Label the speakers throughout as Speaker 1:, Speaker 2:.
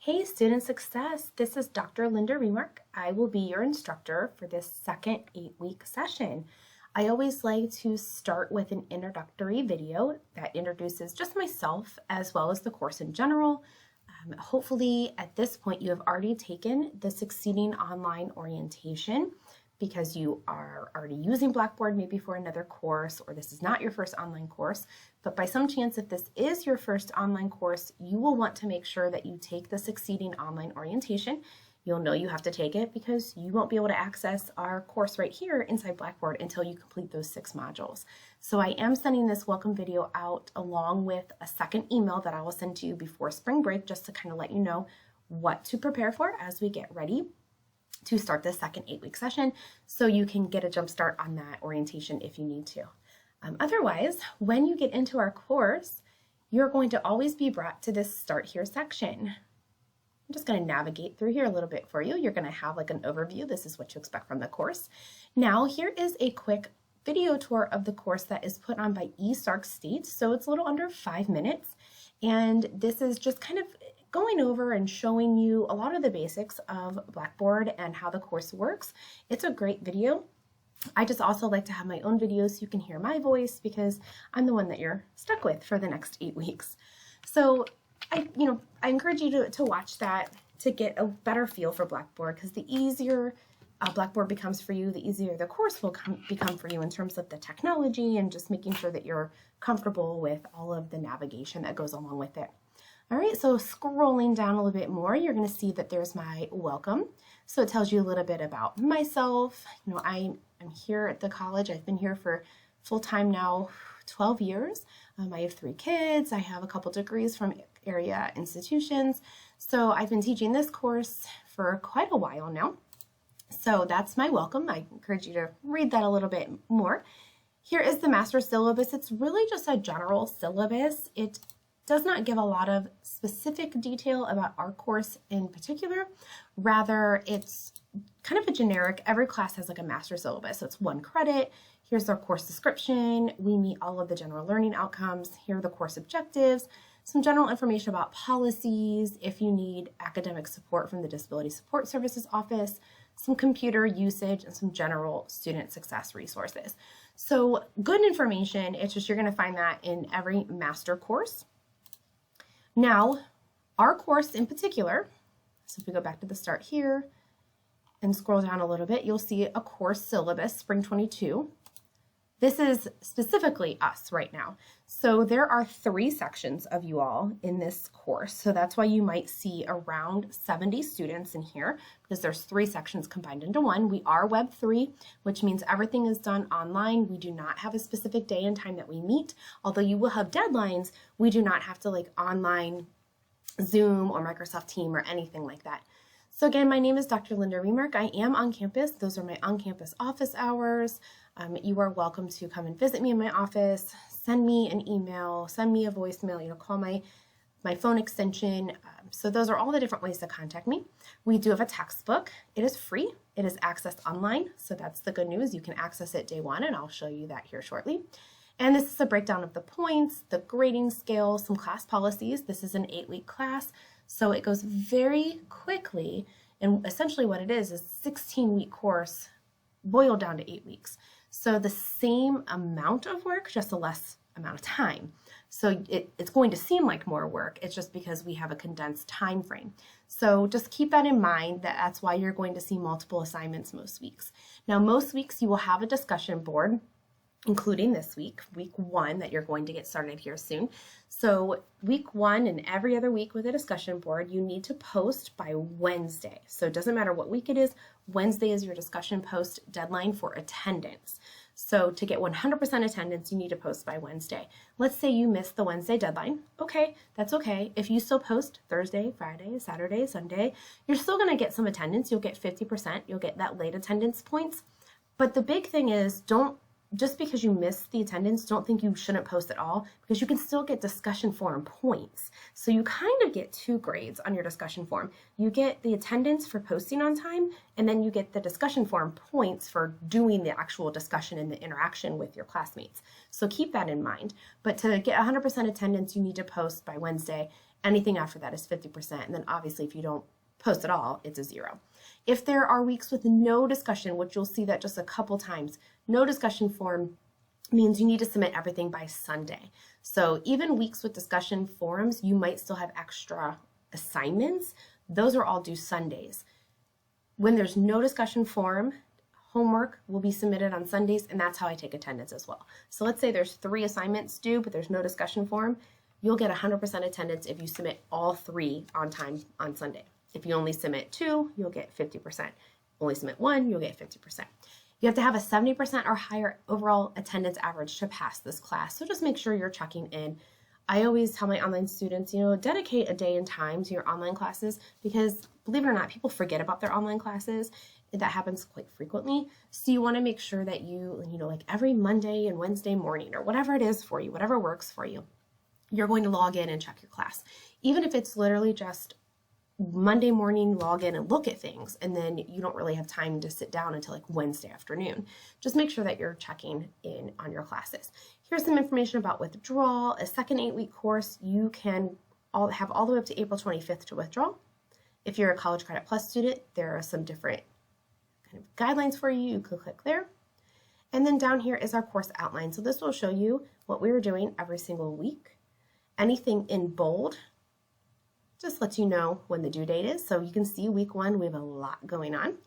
Speaker 1: Hey Student Success, this is Dr. Linda Remark. I will be your instructor for this second 8-week session. I always like to start with an introductory video that introduces just myself as well as the course in general. Hopefully at this point you have already taken the Succeeding Online Orientation because you are already using Blackboard maybe for another course, or this is not your first online course. But by some chance, if this is your first online course, you will want to make sure that you take the Succeeding Online Orientation. You'll know you have to take it because you won't be able to access our course right here inside Blackboard until you complete those 6 modules. So I am sending this welcome video out along with a second email that I will send to you before spring break, just to kind of let you know what to prepare for as we get ready to start the second 8-week session, so you can get a jump start on that orientation if you need to. Otherwise, when you get into our course, you're going to always be brought to this Start Here section. I'm just going to navigate through here a little bit for you. You're going to have like an overview. This is what to expect from the course. Now, here is a quick video tour of the course that is put on by eSARC State. So it's a little under 5 minutes. And this is just kind of going over and showing you a lot of the basics of Blackboard and how the course works. It's a great video. I just also like to have my own videos so you can hear my voice because I'm the one that you're stuck with for the next 8 weeks. So I encourage you to watch that to get a better feel for Blackboard, because the easier Blackboard becomes for you, the easier the course will become for you in terms of the technology and just making sure that you're comfortable with all of the navigation that goes along with it. All right, so scrolling down a little bit more, you're going to see that there's my welcome. So it tells you a little bit about myself. I'm here at the college. I've been here for full-time now 12 years. I have 3 kids. I have a couple degrees from area institutions. So I've been teaching this course for quite a while now. So that's my welcome. I encourage you to read that a little bit more. Here is the master syllabus. It's really just a general syllabus. It does not give a lot of specific detail about our course in particular. Rather, it's kind of a generic, every class has like a master syllabus, so it's 1 credit. Here's our course description. We meet all of the general learning outcomes. Here are the course objectives, some general information about policies, if you need academic support from the Disability Support Services Office, some computer usage, and some general student success resources. So good information. It's just you're going to find that in every master course. Now, our course in particular, so if we go back to the start here and scroll down a little bit, you'll see a course syllabus, Spring 22. This is specifically us right now. So there are 3 sections of you all in this course. So that's why you might see around 70 students in here, because there's 3 sections combined into one. We are Web 3, which means everything is done online. We do not have a specific day and time that we meet. Although you will have deadlines, we do not have to like online Zoom or Microsoft Team or anything like that. So again, my name is Dr. Linda Remark. I am on campus. Those are my on-campus office hours. You are welcome to come and visit me in my office, send me an email, send me a voicemail, call my phone extension. So those are all the different ways to contact me. We do have a textbook. It is free. It is accessed online. So that's the good news. You can access it day 1, and I'll show you that here shortly. And this is a breakdown of the points, the grading scale, some class policies. This is an 8-week class, so it goes very quickly. And essentially what it is a 16-week course boiled down to 8 weeks. So the same amount of work, just a less amount of time. So it's going to seem like more work. It's just because we have a condensed time frame. So just keep that in mind, that that's why you're going to see multiple assignments most weeks. Now, most weeks you will have a discussion board, including this week, week 1, that you're going to get started here soon. So week 1 and every other week with a discussion board, you need to post by Wednesday. So it doesn't matter what week it is, Wednesday is your discussion post deadline for attendance. So to get 100% attendance, you need to post by Wednesday. Let's say you missed the Wednesday deadline. Okay, that's okay. If you still post Thursday, Friday, Saturday, Sunday, you're still going to get some attendance. You'll get 50%. You'll get that late attendance points. But the big thing is, just because you missed the attendance, don't think you shouldn't post at all, because you can still get discussion forum points. So you kind of get 2 grades on your discussion forum. You get the attendance for posting on time, and then you get the discussion forum points for doing the actual discussion and the interaction with your classmates. So keep that in mind. But to get 100% attendance, you need to post by Wednesday. Anything after that is 50%. And then obviously if you don't post at all, it's a 0. If there are weeks with no discussion, which you'll see that just a couple times, no discussion form means you need to submit everything by Sunday. So even weeks with discussion forums, you might still have extra assignments. Those are all due Sundays. When there's no discussion forum, homework will be submitted on Sundays, and that's how I take attendance as well. So let's say there's 3 assignments due, but there's no discussion forum. You'll get 100% attendance if you submit all 3 on time on Sunday. If you only submit 2, you'll get 50%. Only submit 1, you'll get 50%. You have to have a 70% or higher overall attendance average to pass this class. So just make sure you're checking in. I always tell my online students, dedicate a day and time to your online classes, because believe it or not, people forget about their online classes. That happens quite frequently. So you want to make sure that you like every Monday and Wednesday morning, or whatever it is for you, whatever works for you, you're going to log in and check your class. Even if it's literally just Monday morning, log in and look at things, and then you don't really have time to sit down until like Wednesday afternoon. Just make sure that you're checking in on your classes. Here's some information about withdrawal. A second 8-week course, you can have all the way up to April 25th to withdraw. If you're a College Credit Plus student, there are some different kind of guidelines for you. You can click there. And then down here is our course outline. So this will show you what we are doing every single week. Anything in bold just lets you know when the due date is. So you can see week 1, we have a lot going on.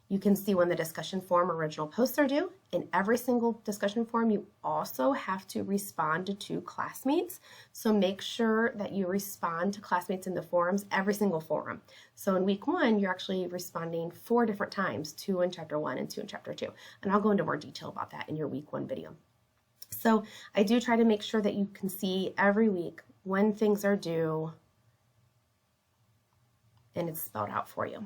Speaker 1: You can see when the discussion forum original posts are due. In every single discussion forum, you also have to respond to classmates. So make sure that you respond to classmates in the forums, every single forum. So in week 1, you're actually responding 4 different times, 2 in chapter 1 and 2 in chapter 2. And I'll go into more detail about that in your week 1 video. So I do try to make sure that you can see every week when things are due, and it's spelled out for you.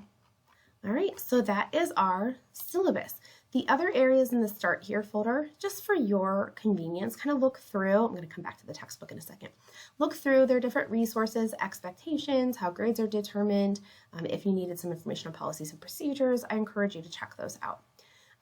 Speaker 1: All right, so that is our syllabus. The other areas in the Start Here folder, just for your convenience, kind of look through. I'm going to come back to the textbook in a second. Look through their different resources, expectations, how grades are determined. If you needed some information on policies and procedures, I encourage you to check those out.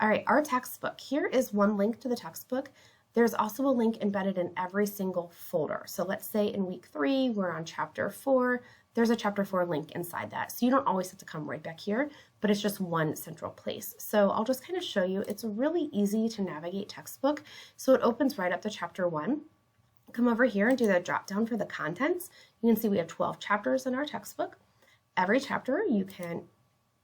Speaker 1: All right, our textbook. Here is one link to the textbook. There's also a link embedded in every single folder. So let's say in week 3, we're on chapter 4. There's a chapter 4 link inside that. So you don't always have to come right back here, but it's just one central place. So I'll just kind of show you. It's a really easy to navigate textbook. So it opens right up to chapter 1. Come over here and do the drop down for the contents. You can see we have 12 chapters in our textbook. Every chapter you can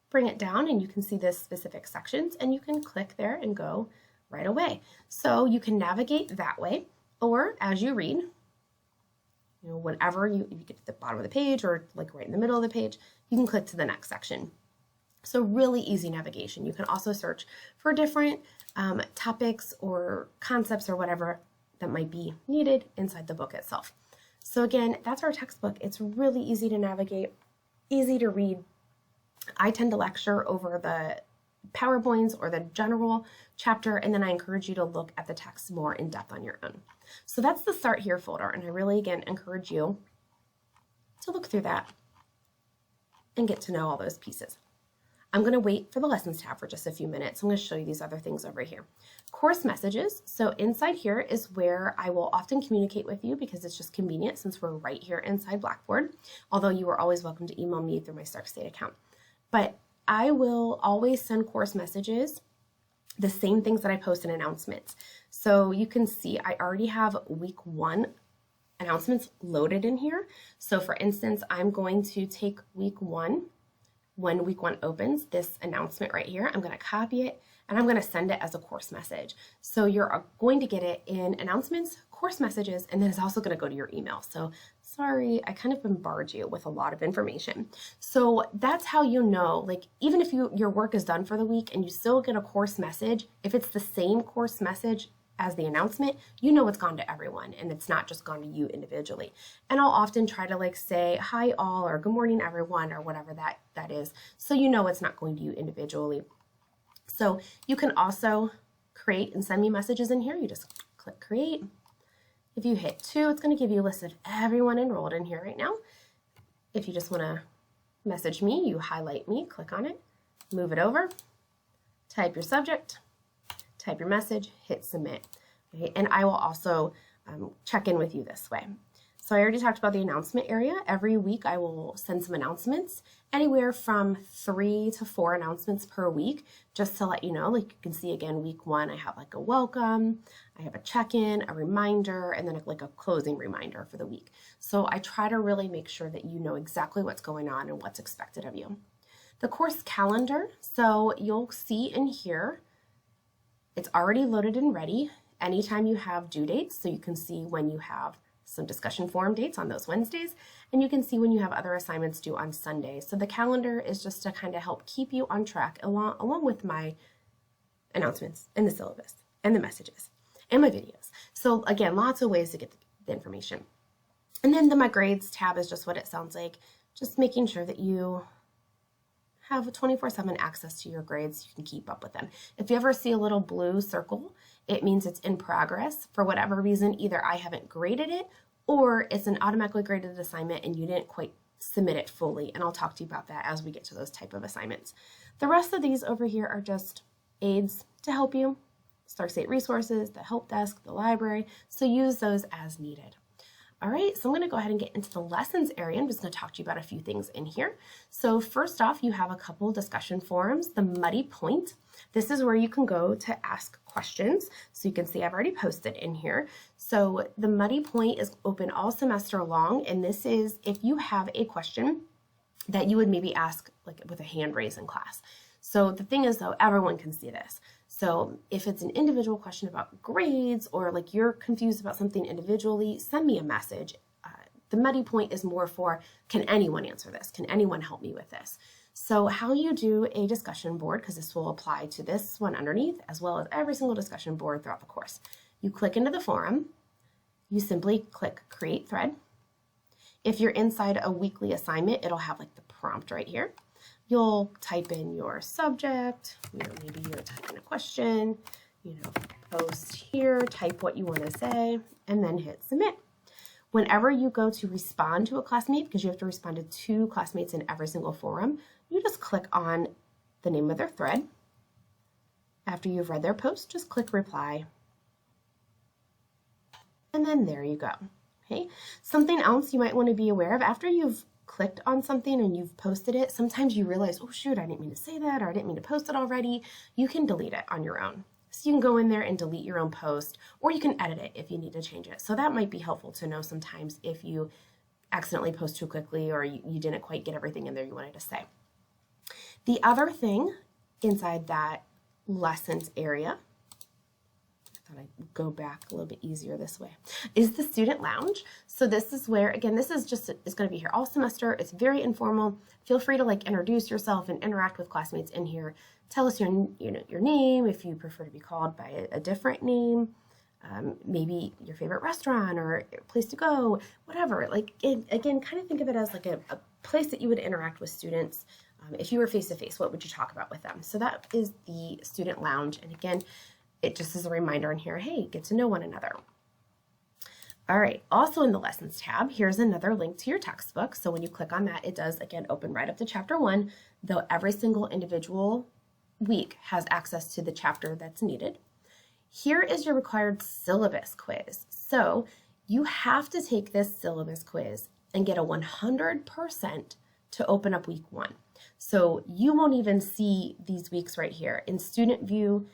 Speaker 1: bring it down and you can see the specific sections, and you can click there and go right away. So you can navigate that way, or as you read, whenever you get to the bottom of the page or like right in the middle of the page, you can click to the next section. So really easy navigation. You can also search for different topics or concepts or whatever that might be needed inside the book itself. So again, that's our textbook. It's really easy to navigate, easy to read. I tend to lecture over the PowerPoints or the general chapter, and then I encourage you to look at the text more in depth on your own. So that's the Start Here folder, and I really, again, encourage you to look through that and get to know all those pieces. I'm going to wait for the Lessons tab for just a few minutes. I'm going to show you these other things over here. Course messages. So inside here is where I will often communicate with you, because it's just convenient since we're right here inside Blackboard, although you are always welcome to email me through my Stark State account. But I will always send course messages, the same things that I post in announcements. So you can see I already have week 1 announcements loaded in here. So for instance, I'm going to take week 1, when week 1 opens, this announcement right here, I'm going to copy it and I'm going to send it as a course message. So you're going to get it in announcements, course messages, and then it's also going to go to your email. So sorry, I kind of bombard you with a lot of information. So that's how you know, like, even if your work is done for the week and you still get a course message, if it's the same course message as the announcement, you know it's gone to everyone and it's not just gone to you individually. And I'll often try to like say, hi all, or good morning everyone, or whatever that is. So you know it's not going to you individually. So you can also create and send me messages in here. You just click create. If you hit 2, it's going to give you a list of everyone enrolled in here right now. If you just want to message me, you highlight me, click on it, move it over, type your subject, type your message, hit submit. Okay? And I will also check in with you this way. So I already talked about the announcement area. Every week I will send some announcements, anywhere from 3 to 4 announcements per week, just to let you know. Like you can see again, week 1, I have like a welcome, I have a check-in, a reminder, and then like a closing reminder for the week. So I try to really make sure that you know exactly what's going on and what's expected of you. The course calendar, so you'll see in here, it's already loaded and ready. Anytime you have due dates, so you can see when you have some discussion forum dates on those Wednesdays, and you can see when you have other assignments due on Sunday. So the calendar is just to kind of help keep you on track along with my announcements and the syllabus and the messages and my videos. So again, lots of ways to get the information. And then the My Grades tab is just what it sounds like, just making sure that you have 24/7 access to your grades. You can keep up with them. If you ever see a little blue circle, it means it's in progress. For whatever reason, either I haven't graded it or it's an automatically graded assignment and you didn't quite submit it fully. And I'll talk to you about that as we get to those type of assignments. The rest of these over here are just aids to help you. Stark State Resources, the help desk, the library. So use those as needed. All right, so I'm going to go ahead and get into the lessons area. I'm just going to talk to you about a few things in here. So first off, you have a couple discussion forums. The Muddy Point, this is where you can go to ask questions. So you can see I've already posted in here. So the Muddy Point is open all semester long, and this is if you have a question that you would maybe ask like with a hand raise in class. So the thing is though, everyone can see this. So if it's an individual question about grades or like you're confused about something individually, send me a message. The Muddy Point is more for, can anyone answer this? Can anyone help me with this? So how you do a discussion board, because this will apply to this one underneath, as well as every single discussion board throughout the course. You click into the forum, you simply click Create Thread. If you're inside a weekly assignment, it'll have like the prompt right here. You'll type in your subject, maybe you're typing a question, post here, type what you want to say, and then hit submit. Whenever you go to respond to a classmate, because you have to respond to 2 classmates in every single forum, you just click on the name of their thread. After you've read their post, just click reply. And then there you go. Okay. Something else you might want to be aware of, after you've clicked on something and you've posted it, sometimes you realize, oh shoot, I didn't mean to say that, or I didn't mean to post it already. You can delete it on your own. So you can go in there and delete your own post, or you can edit it if you need to change it. So that might be helpful to know sometimes if you accidentally post too quickly or you didn't quite get everything in there you wanted to say. The other thing inside that lessons area, I thought I'd go back a little bit easier this way, is the student lounge. So this is where, again, this is going to be here all semester. It's very informal. Feel free to like introduce yourself and interact with classmates in here. Tell us your name if you prefer to be called by a different name, maybe your favorite restaurant or place to go, whatever. Like again, kind of think of it as like a place that you would interact with students. If you were face-to-face, what would you talk about with them? So that is the student lounge. And again, it just is a reminder in here, hey, get to know one another. All right, also in the lessons tab, here's another link to your textbook. So when you click on that, it does, again, open right up to chapter 1, though every single individual week has access to the chapter that's needed. Here is your required syllabus quiz. So you have to take this syllabus quiz and get a 100% to open up week 1. So you won't even see these weeks right here. In student view,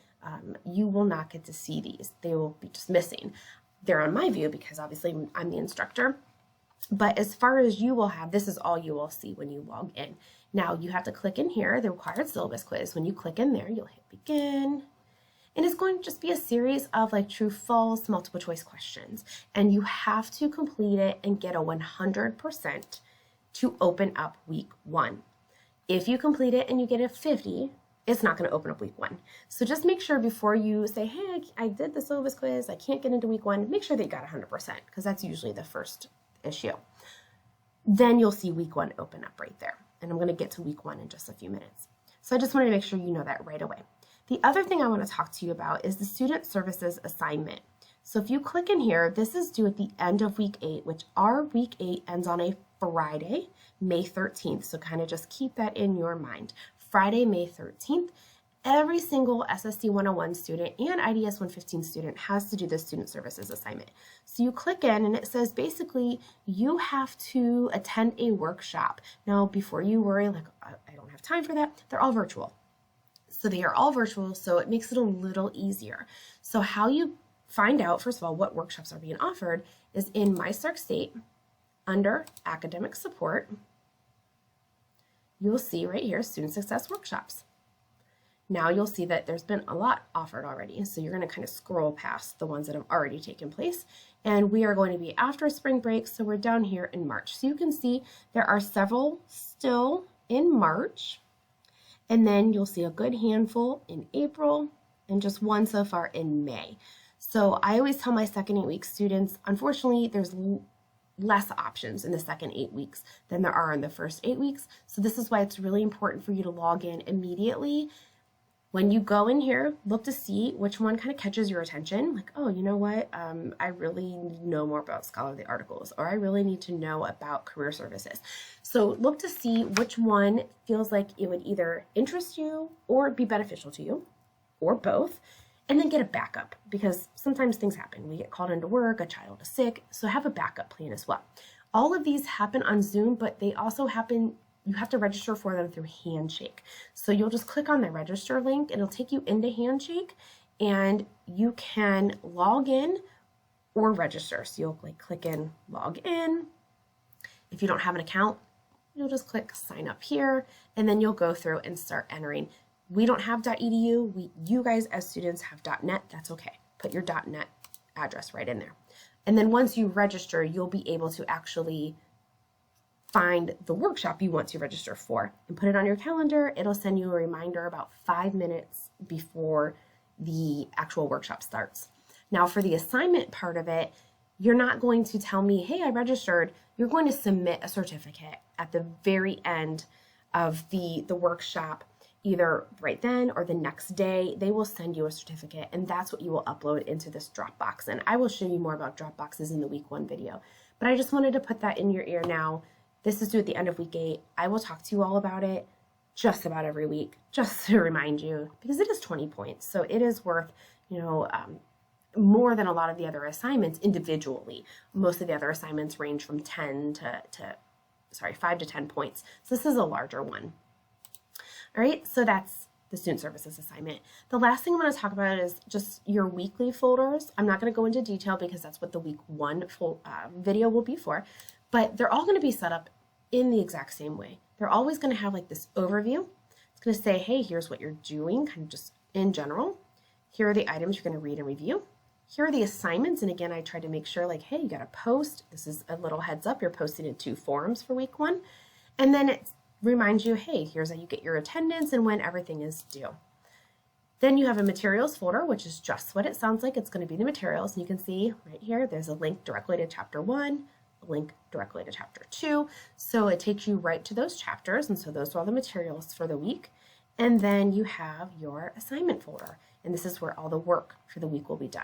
Speaker 1: you will not get to see these. They will be just missing. They're on my view because obviously I'm the instructor. But as far as you will have, this is all you will see when you log in. Now you have to click in here, the required syllabus quiz. When you click in there, you'll hit begin. And it's going to just be a series of like true, false, multiple choice questions. And you have to complete it and get a 100% to open up week 1. If you complete it and you get a 50, it's not going to open up week 1. So just make sure before you say, hey, I did the syllabus quiz, I can't get into week 1, make sure that you got 100% because that's usually the first issue. Then you'll see week 1 open up right there. And I'm going to get to week 1 in just a few minutes. So I just wanted to make sure you know that right away. The other thing I want to talk to you about is the student services assignment. So if you click in here, this is due at the end of week 8, which our week 8 ends on a Friday, May 13th. So kind of just keep that in your mind. Friday, May 13th. every single SSC 101 student and IDS 115 student has to do this student services assignment. So you click in and it says basically you have to attend a workshop. Now, before you worry, like, I don't have time for that, they're all virtual. So they are all virtual, so it makes it a little easier. So how you find out, first of all, what workshops are being offered is in My Stark State, under Academic Support, you'll see right here, Student Success Workshops. Now you'll see that there's been a lot offered already. So you're going to kind of scroll past the ones that have already taken place. And we are going to be after spring break, so we're down here in March. So you can see there are several still in March. And then you'll see a good handful in April and just one so far in May. So I always tell my second 8 week students, unfortunately, there's less options in the second 8 weeks than there are in the first 8 weeks. So this is why it's really important for you to log in immediately. When you go in here, look to see which one kind of catches your attention. Like, oh, you know what? I really need to know more about scholarly articles, or I really need to know about career services. So look to see which one feels like it would either interest you or be beneficial to you, or both, and then get a backup, because sometimes things happen. We get called into work, a child is sick, so have a backup plan as well. All of these happen on Zoom, but they also happen, you have to register for them through Handshake. So you'll just click on the register link, it'll take you into Handshake, and you can log in or register. So you'll click in, log in. If you don't have an account, you'll just click sign up here, and then you'll go through and start entering. We don't have .edu. You guys as students have .net. That's okay. Put your .net address right in there. And then once you register, you'll be able to actually find the workshop you want to register for and put it on your calendar. It'll send you a reminder about 5 minutes before the actual workshop starts. Now for the assignment part of it, you're not going to tell me, hey, I registered. You're going to submit a certificate at the very end of the workshop. Either right then or the next day, they will send you a certificate, and that's what you will upload into this Dropbox. And I will show you more about Dropboxes in the week 1 video. But I just wanted to put that in your ear now. This is due at the end of week 8. I will talk to you all about it just about every week, just to remind you, because it is 20 points. So it is worth, more than a lot of the other assignments individually. Most of the other assignments range from 5 to 10 points. So this is a larger one. All right, so that's the student services assignment. The last thing I'm going to talk about is just your weekly folders. I'm not going to go into detail because that's what the week 1 video will be for, but they're all going to be set up in the exact same way. They're always going to have like this overview. It's going to say, hey, here's what you're doing, kind of just in general. Here are the items you're going to read and review. Here are the assignments, and again, I tried to make sure like, hey, you got to post. This is a little heads up. You're posting in 2 forums for week 1, and then it's reminds you, hey, here's how you get your attendance and when everything is due. Then you have a materials folder, which is just what it sounds like. It's going to be the materials. And you can see right here, there's a link directly to chapter 1, a link directly to chapter 2. So it takes you right to those chapters. And so those are all the materials for the week. And then you have your assignment folder. And this is where all the work for the week will be done.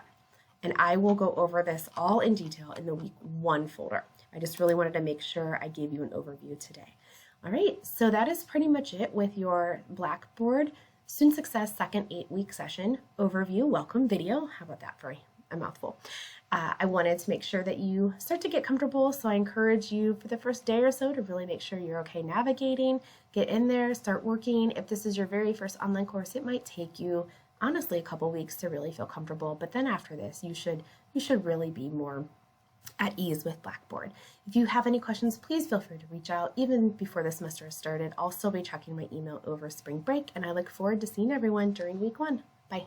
Speaker 1: And I will go over this all in detail in the week 1 folder. I just really wanted to make sure I gave you an overview today. All right, so that is pretty much it with your Blackboard Student Success second 8-week session overview welcome video. How about that for a mouthful? I wanted to make sure that you start to get comfortable, so I encourage you for the first day or so to really make sure you're okay navigating, get in there, start working. If this is your very first online course, it might take you honestly a couple weeks to really feel comfortable, but then after this, you should really be more at ease with Blackboard. If you have any questions, please feel free to reach out. Even before the semester has started, I'll still be checking my email over spring break, and I look forward to seeing everyone during week 1. Bye.